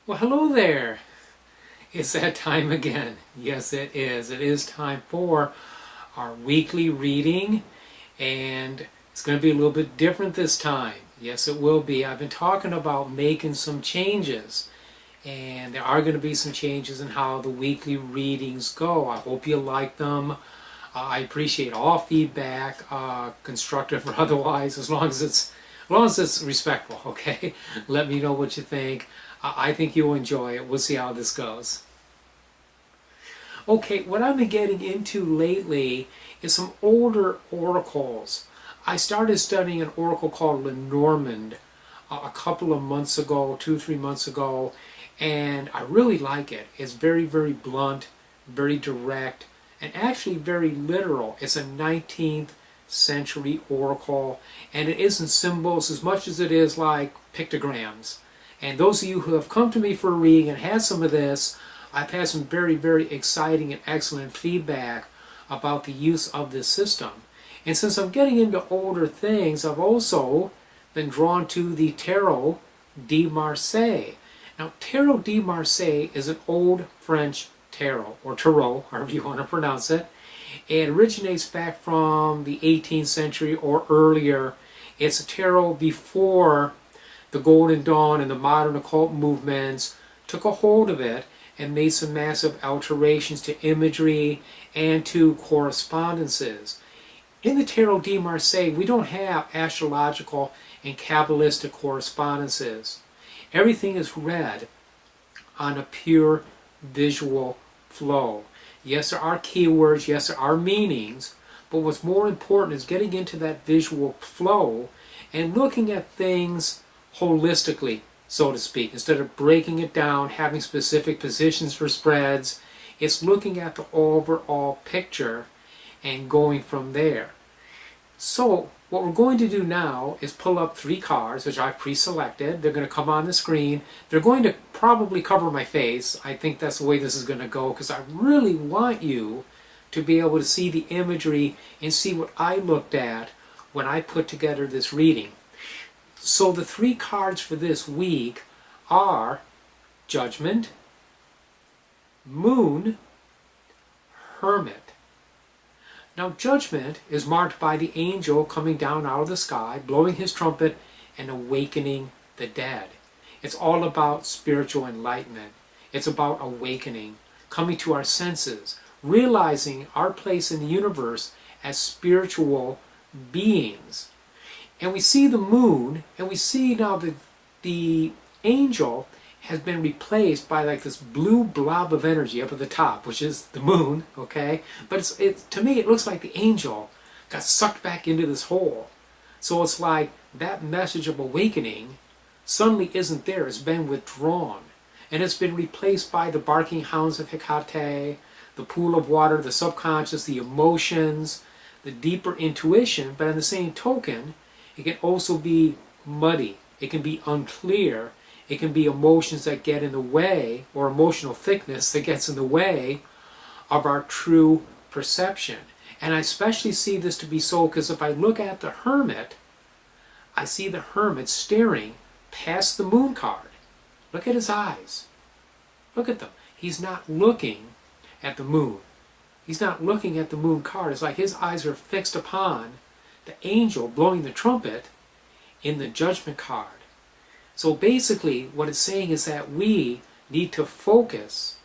Well, hello there. It's that time again. Yes, it is. It is time for our weekly reading, and it's going to be a little bit different this time. Yes, it will be. I've been talking about making some changes, and there are going to be some changes in how the weekly readings go. I hope you like them. I appreciate all feedback, constructive or otherwise, as long as it's respectful. Okay, let me know what you think. I think you'll enjoy it. We'll see how this goes. Okay, what I've been getting into lately is some older oracles. I started studying an oracle called Lenormand a couple of months ago, 2, 3 months ago, and I really like it. It's very, very blunt, very direct, and actually very literal. It's a 19th century oracle, and it isn't symbols as much as it is like pictograms. And those of you who have come to me for a reading and had some of this, I've had some very, very exciting and excellent feedback about the use of this system. And since I'm getting into older things, I've also been drawn to the Tarot de Marseille. Now, Tarot de Marseille is an old French tarot, or tarot, however you want to pronounce it. It originates back from the 18th century or earlier. It's a tarot before the Golden Dawn and the modern occult movements took a hold of it and made some massive alterations to imagery and to correspondences. In the Tarot de Marseille, we don't have astrological and Kabbalistic correspondences. Everything is read on a pure visual flow. Yes, there are keywords, yes, there are meanings, but what's more important is getting into that visual flow and looking at things holistically, so to speak. Instead of breaking it down, having specific positions for spreads, it's looking at the overall picture and going from there. So what we're going to do now is pull up 3 cards, which I've pre-selected. They're going to come on the screen. They're going to probably cover my face. I think that's the way this is going to go, because I really want you to be able to see the imagery and see what I looked at when I put together this reading. So the 3 cards for this week are Judgment, Moon, Hermit. Now, Judgment is marked by the angel coming down out of the sky, blowing his trumpet and awakening the dead. It's all about spiritual enlightenment. It's about awakening, coming to our senses, realizing our place in the universe as spiritual beings. And we see the moon, and we see now that the angel has been replaced by like this blue blob of energy up at the top, which is the moon, okay? But it's to me, it looks like the angel got sucked back into this hole. So it's like that message of awakening suddenly isn't there. It's been withdrawn. And it's been replaced by the barking hounds of Hecate, the pool of water, the subconscious, the emotions, the deeper intuition. But on the same token, it can also be muddy. It can be unclear. It can be emotions that get in the way, or emotional thickness that gets in the way of our true perception. And I especially see this to be so because if I look at the Hermit, I see the Hermit staring past the moon card. Look at his eyes. Look at them. He's not looking at the moon. He's not looking at the moon card. It's like his eyes are fixed upon the angel blowing the trumpet in the Judgment card. So basically what it's saying is that we need to focus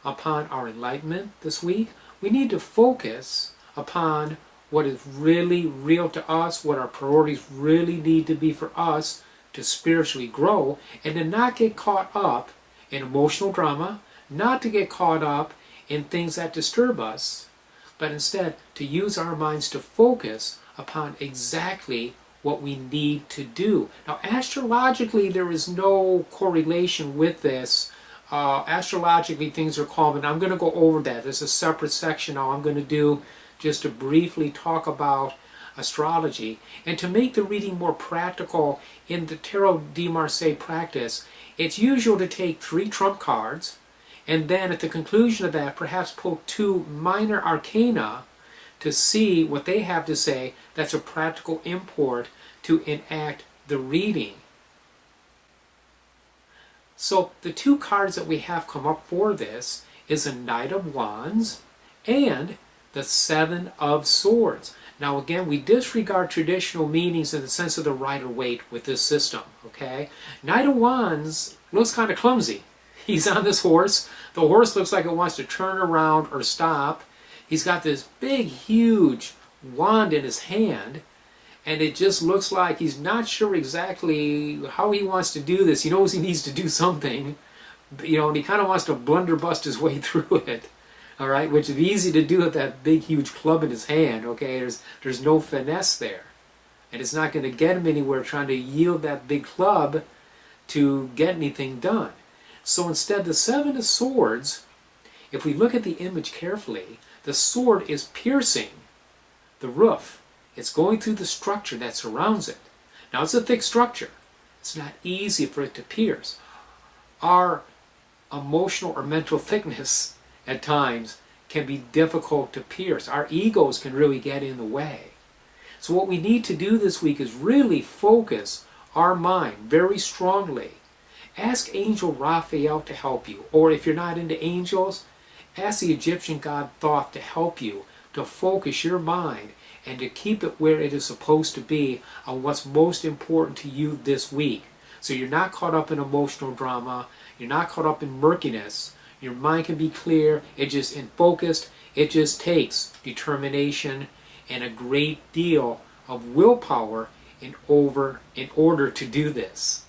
upon our enlightenment this week. We need to focus upon what is really real to us, what our priorities really need to be for us to spiritually grow, and to not get caught up in emotional drama, not to get caught up in things that disturb us, but instead to use our minds to focus upon exactly what we need to do. Now, astrologically, there is no correlation with this. Astrologically, things are calm, and I'm going to go over that. There's a separate section now I'm going to do just to briefly talk about astrology. And to make the reading more practical in the Tarot de Marseille practice, it's usual to take 3 trump cards, and then at the conclusion of that, perhaps pull 2 minor arcana to see what they have to say that's a practical import to enact the reading. So the two cards that we have come up for this is a Knight of Wands and the Seven of Swords. Now again, we disregard traditional meanings in the sense of the Rider-Waite with this system, okay? Knight of Wands looks kind of clumsy. He's on this horse. The horse looks like it wants to turn around or stop. He's got this big, huge wand in his hand, and it just looks like he's not sure exactly how he wants to do this. He knows he needs to do something, and he kind of wants to blunderbuss his way through it. All right, which is easy to do with that big, huge club in his hand. Okay, there's no finesse there, and it's not going to get him anywhere trying to yield that big club to get anything done. So instead, the Seven of Swords, if we look at the image carefully, the sword is piercing the roof. It's going through the structure that surrounds it. Now, it's a thick structure. It's not easy for it to pierce. Our emotional or mental thickness at times can be difficult to pierce. Our egos can really get in the way. So what we need to do this week is really focus our mind very strongly. Ask Angel Raphael to help you. Or if you're not into angels, ask the Egyptian god Thoth to help you to focus your mind and to keep it where it is supposed to be on what's most important to you this week. So you're not caught up in emotional drama, you're not caught up in murkiness, your mind can be clear, it's just focused. It just takes determination and a great deal of willpower in order to do this.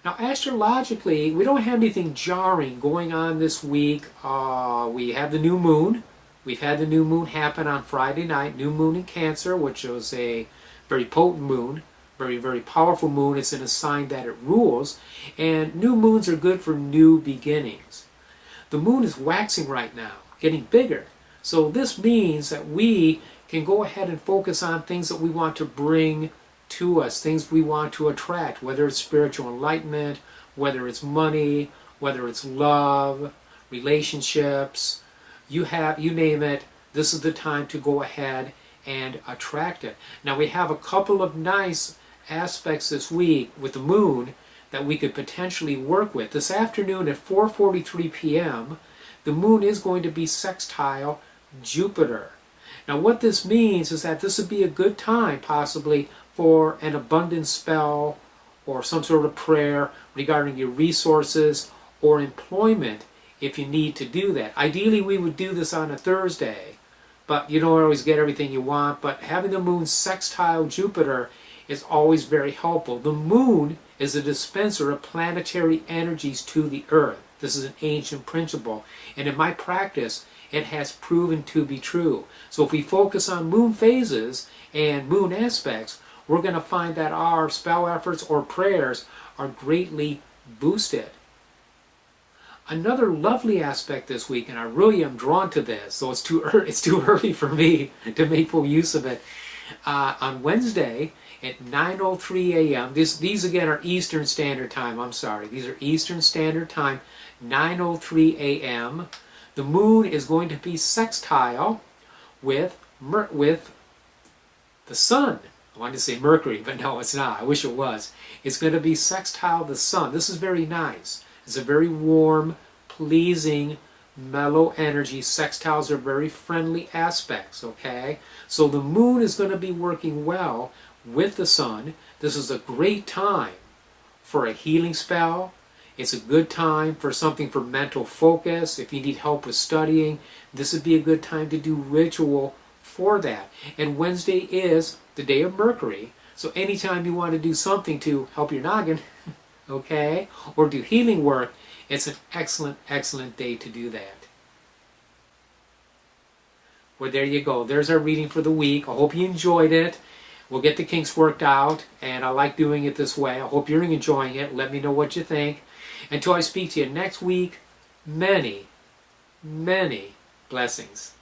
Now, astrologically, we don't have anything jarring going on this week. We have the new moon. We've had the new moon happen on Friday night, new moon in Cancer, which was a very potent moon, very, very powerful moon. It's in a sign that it rules, and new moons are good for new beginnings. The moon is waxing right now, getting bigger. So this means that we can go ahead and focus on things that we want to bring to us, things we want to attract, whether it's spiritual enlightenment, whether it's money, whether it's love, relationships, you name it. This is the time to go ahead and attract it. Now we have a couple of nice aspects this week with the moon that we could potentially work with. This afternoon at 4:43 p.m., the moon is going to be sextile Jupiter. Now what this means is that this would be a good time possibly for an abundance spell or some sort of prayer regarding your resources or employment if you need to do that. Ideally we would do this on a Thursday, but you don't always get everything you want. But having the moon sextile Jupiter is always very helpful. The moon is a dispenser of planetary energies to the earth. This is an ancient principle, and in my practice it has proven to be true. So if we focus on moon phases and moon aspects, we're going to find that our spell efforts or prayers are greatly boosted. Another lovely aspect this week, and I really am drawn to this, so it's too early for me to make full use of it. On Wednesday at 9:03 a.m., these again are Eastern Standard Time, I'm sorry, these are Eastern Standard Time, 9:03 a.m., the moon is going to be sextile with the sun. I wanted to say Mercury, but no, it's not. I wish it was. It's going to be sextile the sun. This is very nice. It's a very warm, pleasing, mellow energy. Sextiles are very friendly aspects, okay? So the moon is going to be working well with the sun. This is a great time for a healing spell. It's a good time for something for mental focus. If you need help with studying, this would be a good time to do ritual for that. And Wednesday is the day of Mercury, so anytime you want to do something to help your noggin, okay, or do healing work, it's an excellent, excellent day to do that. Well, there you go. There's our reading for the week. I hope you enjoyed it. We'll get the kinks worked out, and I like doing it this way. I hope you're enjoying it. Let me know what you think. Until I speak to you next week, many, many blessings.